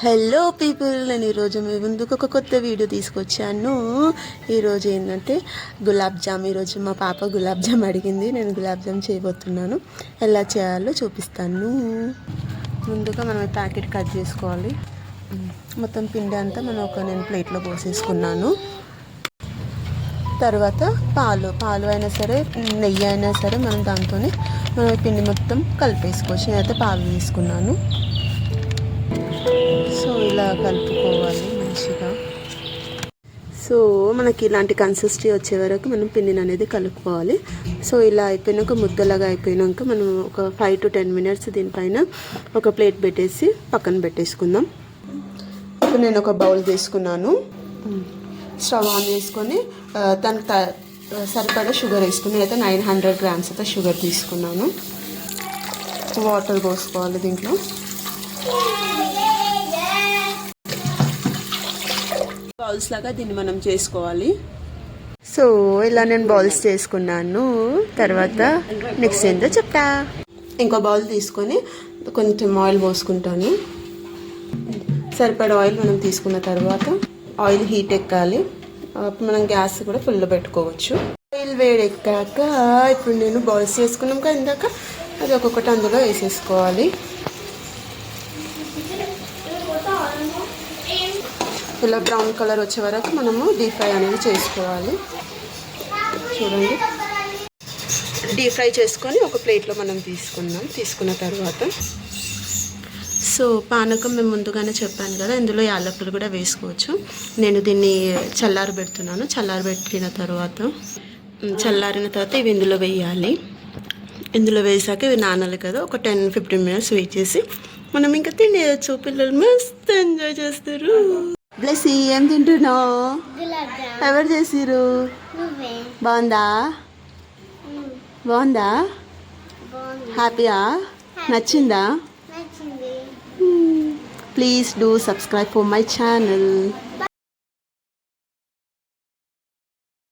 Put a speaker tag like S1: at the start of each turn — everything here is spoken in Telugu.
S1: హలో పీపుల్, నేను ఈరోజు మీ ముందుకు ఒక కొత్త వీడియో తీసుకొచ్చాను. ఈరోజు ఏంటంటే గులాబ్ జామ్. ఈరోజు మా పాప గులాబ్ జామ్ అడిగింది, నేను గులాబ్ జామ్ చేయబోతున్నాను. ఎలా చేయాలో చూపిస్తాను. ముందుగా మనం ప్యాకెట్ కట్ చేసుకోవాలి. మొత్తం పిండి అంతా నేను ప్లేట్లో పోసేసుకున్నాను. తర్వాత పాలు అయినా సరే, నెయ్యి అయినా సరే మనం దాంతోనే పిండి మొత్తం కలిపేసుకోవచ్చు. నేనైతే పాలు తీసుకున్నాను. సో ఇలా కలుపుకోవాలి మంచిగా. సో మనకి ఇలాంటి కన్సిస్టెన్సీ వచ్చే వరకు మనం పిండిని అనేది కలుపుకోవాలి. సో ఇలా అయిపోయినాక, ముద్దలాగా అయిపోయినాక మనం ఒక 5 to 10 minutes దీనిపైన ఒక ప్లేట్ పెట్టేసి పక్కన పెట్టేసుకుందాం. ఇప్పుడు నేను ఒక బౌల్ తీసుకున్నాను. స్టవ్ ఆన్ చేసుకొని దానికి సరిపడా షుగర్ వేసుకుని, అయితే 900 grams అయితే షుగర్ తీసుకున్నాను. వాటర్ పోసుకోవాలి దీంట్లో. బౌల్స్ లాగా దీన్ని మనం చేసుకోవాలి. సో ఇలా నేను బౌల్స్ చేసుకున్నాను. తర్వాత నెక్స్ట్ ఏంటో చెప్తా. ఇంకో బౌల్ తీసుకొని కొంచెం ఆయిల్ పోసుకుంటాను. సరిపడా ఆయిల్ మనం తీసుకున్న తర్వాత ఆయిల్ హీట్ ఎక్కాలి. మనం గ్యాస్ కూడా ఫుల్ పెట్టుకోవచ్చు. ఆయిల్ వేడెక్కాక ఇప్పుడు నేను బౌల్స్ చేసుకున్నాం కదా ఇందాక, అది ఒక్కొక్కటి అందులో వేసేసుకోవాలి. ఇలా బ్రౌన్ కలర్ వచ్చే వరకు మనము డీప్ ఫ్రై అనేది చేసుకోవాలి. చూడండి, డీప్ ఫ్రై చేసుకొని ఒక ప్లేట్లో మనం తీసుకున్న తర్వాత సో పానకం మేము ముందుగానే చెప్పాను కదా, ఇందులో యాలకులు కూడా వేసుకోవచ్చు. నేను దీన్ని చల్లారబెడుతున్నాను. చల్లారబెట్టిన తర్వాత ఇవి ఇందులో వేయాలి. ఇందులో వేసాక ఇవి నానాలి కదా, ఒక 10-15 minutes వెయిట్ చేసి మనం ఇంకా తినేయచ్చు. పిల్లలు మస్తు ఎంజాయ్ చేస్తారు. బ్లెస్సీ, ఏం తింటున్నావు? ఎవరు చేసిరు? బాగుందా? హ్యాపీయా? నచ్చిందా? Please do subscribe for my channel.